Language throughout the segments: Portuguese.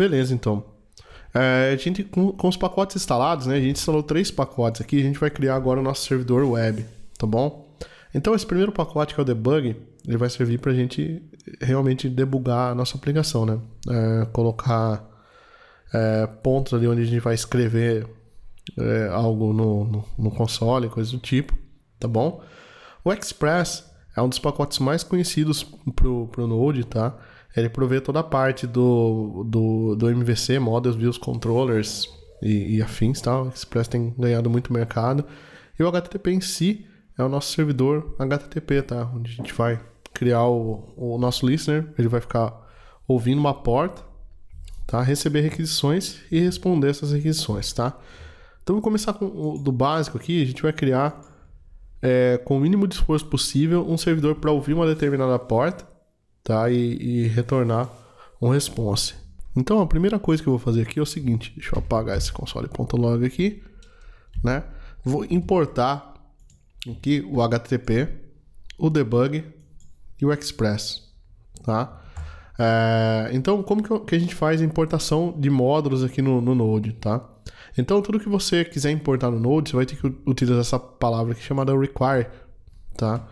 Beleza, então. A gente, com os pacotes instalados, né? A gente instalou 3 pacotes aqui. A gente vai criar agora o nosso servidor web, tá bom? Então, esse primeiro pacote, que é o debug, ele vai servir para a gente realmente debugar a nossa aplicação, né? Colocar pontos ali onde a gente vai escrever algo no console, coisa do tipo, tá bom? O Express é um dos pacotes mais conhecidos pro Node, tá? Ele provê toda a parte do MVC, Models, Views, Controllers e afins, tá? O Express tem ganhado muito mercado. E o HTTP em si é o nosso servidor HTTP, tá? Onde a gente vai criar o nosso listener, ele vai ficar ouvindo uma porta, tá? Receber requisições e responder essas requisições, tá? Então, vou começar do básico aqui. A gente vai criar, com o mínimo de esforço possível, um servidor para ouvir uma determinada porta, tá? E retornar um response. Então, a primeira coisa que eu vou fazer aqui é o seguinte. Deixa eu apagar esse console.log aqui, né? Vou importar aqui o HTTP, o debug e o Express, tá? Então, como que a gente faz a importação de módulos aqui no Node, tá? Então, tudo que você quiser importar no Node, você vai ter que utilizar essa palavra aqui chamada require, tá?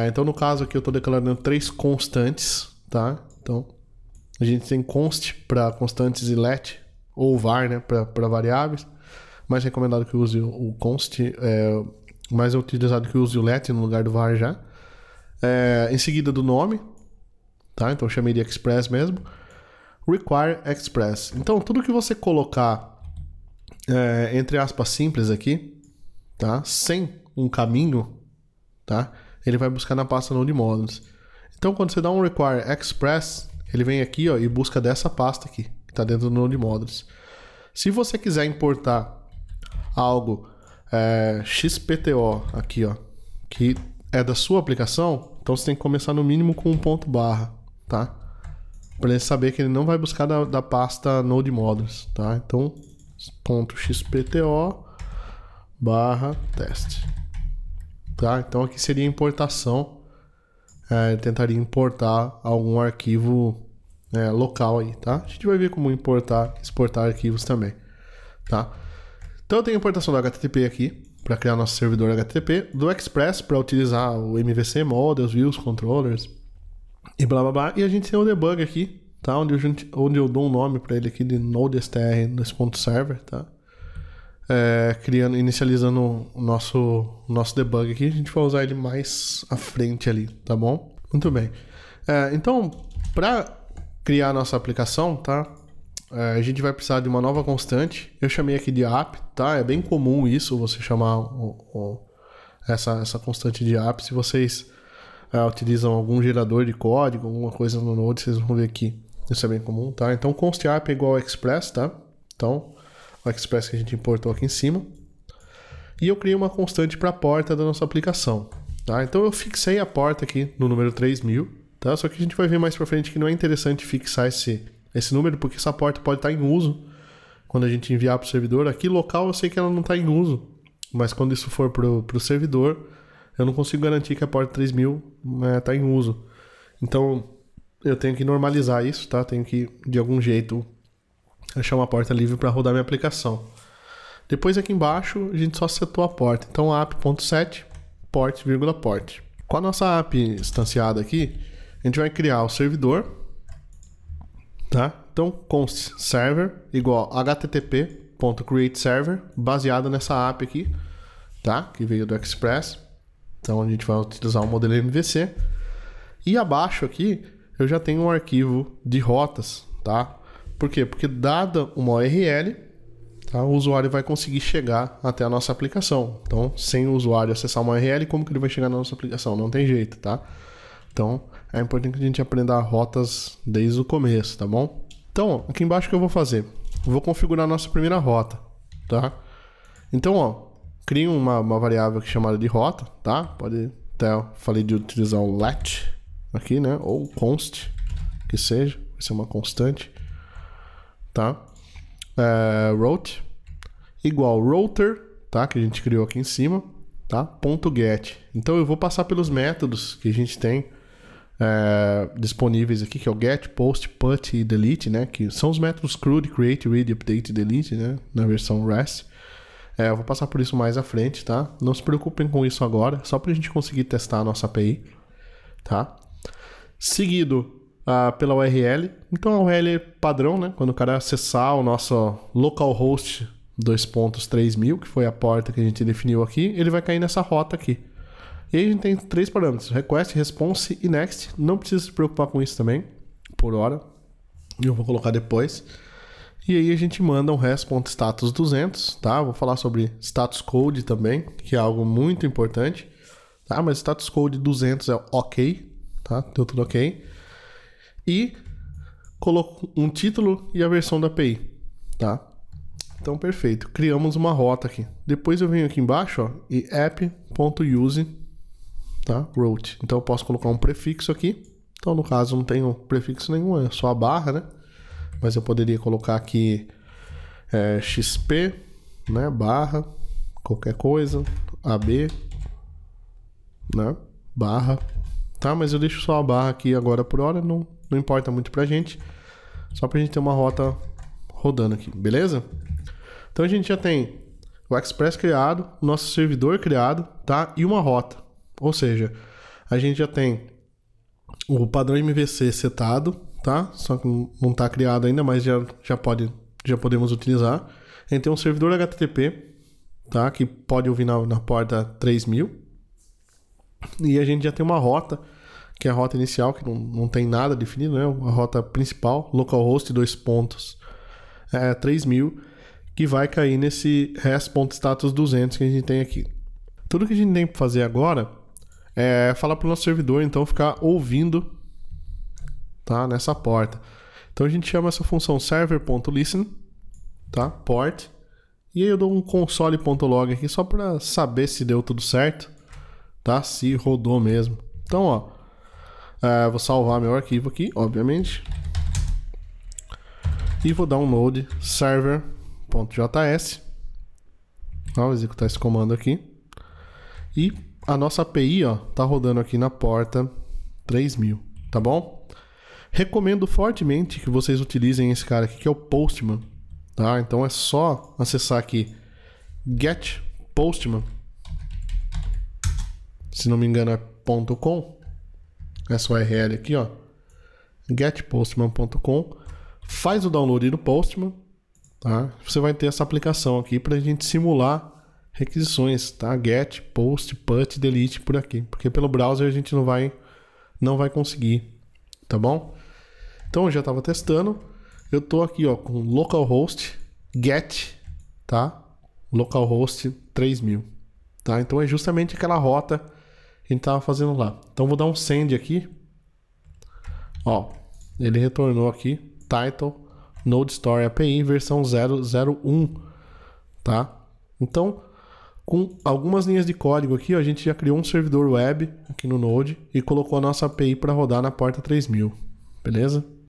Então, no caso aqui, eu estou declarando 3 constantes, tá? Então, a gente tem const para constantes e let, ou var, né, para variáveis. Mais recomendado que eu use o const, mais é utilizado que eu use o let no lugar do var já. Em seguida do nome, tá? Então, eu chamei de express mesmo. Require express. Então, tudo que você colocar entre aspas simples aqui, tá? Sem um caminho, tá? Ele vai buscar na pasta Node Modules. Então, quando você dá um require express, ele vem aqui, ó, e busca dessa pasta aqui, que está dentro do Node Modules. Se você quiser importar algo XPTO aqui, ó, que é da sua aplicação, então você tem que começar no mínimo com um ponto barra, tá? Para ele saber que ele não vai buscar da pasta Node Modules, tá? Então, ponto XPTO barra teste. Tá? Então aqui seria a importação. Eu tentaria importar algum arquivo local aí, tá? A gente vai ver como exportar arquivos também, tá? Então eu tenho a importação do HTTP aqui para criar nosso servidor HTTP, do Express para utilizar o MVC, Models, Views, Controllers e blá blá blá. E a gente tem o debug aqui, tá? Onde eu dou um nome para ele aqui de node.str.server, tá? Inicializando o nosso debug aqui. A gente vai usar ele mais à frente ali, tá bom? Muito bem. Então, para criar a nossa aplicação, tá? A gente vai precisar de uma nova constante. Eu chamei aqui de app, tá? É bem comum isso, você chamar essa constante de app. Se vocês utilizam algum gerador de código, alguma coisa no Node, vocês vão ver aqui. Isso é bem comum, tá? Então, const app é igual ao express, tá? Então, o Express que a gente importou aqui em cima. E eu criei uma constante para a porta da nossa aplicação, tá? Então eu fixei a porta aqui no número 3000, tá? Só que a gente vai ver mais para frente que não é interessante fixar esse número, porque essa porta pode estar em uso quando a gente enviar para o servidor. Aqui local eu sei que ela não está em uso, mas quando isso for para o servidor, eu não consigo garantir que a porta 3000 está em uso. Então eu tenho que normalizar isso, tá? Tenho que, de algum jeito, achar uma porta livre para rodar minha aplicação. Depois aqui embaixo a gente só setou a porta. Então app.set port, port. Com a nossa app instanciada aqui, a gente vai criar o servidor, tá? Então const server igual http.createServer, baseado nessa app aqui, tá? Que veio do Express. Então a gente vai utilizar o modelo MVC. E abaixo aqui eu já tenho um arquivo de rotas, tá? Por quê? Porque dada uma URL, tá, o usuário vai conseguir chegar até a nossa aplicação. Então, sem o usuário acessar uma URL, como que ele vai chegar na nossa aplicação? Não tem jeito, tá? Então, é importante que a gente aprenda rotas desde o começo, tá bom? Então, aqui embaixo o que eu vou fazer? Eu vou configurar a nossa primeira rota, tá? Então, ó, crio uma variável aqui chamada de rota, tá? Pode até, falei de utilizar o let aqui, né? Ou const, que seja, vai ser uma constante. Tá? Route igual router, tá? Que a gente criou aqui em cima, tá? .get. Então eu vou passar pelos métodos que a gente tem disponíveis aqui, que é o get, post, put e delete, né? Que são os métodos CRUD, create, read, update e delete, né? Na versão REST. Eu vou passar por isso mais à frente, tá? Não se preocupem com isso agora, só pra gente conseguir testar a nossa API, tá? Seguido pela URL. Então a URL padrão, né? Quando o cara acessar o nosso localhost 2.3000, que foi a porta que a gente definiu aqui, ele vai cair nessa rota aqui. E aí a gente tem 3 parâmetros: request, response e next. Não precisa se preocupar com isso também, por hora. Eu vou colocar depois. E aí a gente manda um rest.status 200, tá? Vou falar sobre status code também, que é algo muito importante, tá? Mas status code 200 é ok, tá? Deu tudo ok. E coloco um título e a versão da API, tá? Então, perfeito. Criamos uma rota aqui. Depois eu venho aqui embaixo, ó, e app.use, tá? Route. Então eu posso colocar um prefixo aqui. Então, no caso, não tenho prefixo nenhum, é só a barra, né? Mas eu poderia colocar aqui XP, né? Barra, qualquer coisa, AB, né? Barra, tá? Mas eu deixo só a barra aqui agora por hora, não importa muito pra gente. Só pra gente ter uma rota rodando aqui, beleza? Então a gente já tem o Express criado, o nosso servidor criado, tá? E uma rota. Ou seja, a gente já tem o padrão MVC setado, tá? Só que não está criado ainda, mas já podemos utilizar. A gente tem um servidor HTTP, tá? Que pode ouvir na porta 3000. E a gente já tem uma rota, que é a rota inicial, que não tem nada definido, né? A rota principal, localhost 2.3000, que vai cair nesse rest.status 200 que a gente tem aqui. Tudo que a gente tem para fazer agora é falar para o nosso servidor, então, ficar ouvindo, tá? Nessa porta. Então a gente chama essa função server.listen, tá? Port. E aí eu dou um console.log aqui só para saber se deu tudo certo, tá? Se rodou mesmo. Então, ó, vou salvar meu arquivo aqui, obviamente. E vou dar um node server.js. Vou executar esse comando aqui. E a nossa API, ó, tá rodando aqui na porta 3000, tá bom? Recomendo fortemente que vocês utilizem esse cara aqui, que é o Postman, tá? Então é só acessar aqui get Postman, se não me engano é .com, essa URL aqui, ó, getpostman.com, faz o download do Postman, tá? Você vai ter essa aplicação aqui para a gente simular requisições, tá? Get, post, put, delete por aqui, porque pelo browser a gente não vai conseguir, tá bom? Então eu já estava testando, eu tô aqui, ó, com localhost get, tá? Localhost 3000, tá? Então é justamente aquela rota que a gente tava fazendo lá. Então vou dar um send aqui, ó, ele retornou aqui, title, Node Store API versão 001, tá? Então, com algumas linhas de código aqui, ó, a gente já criou um servidor web aqui no Node e colocou a nossa API para rodar na porta 3000, beleza?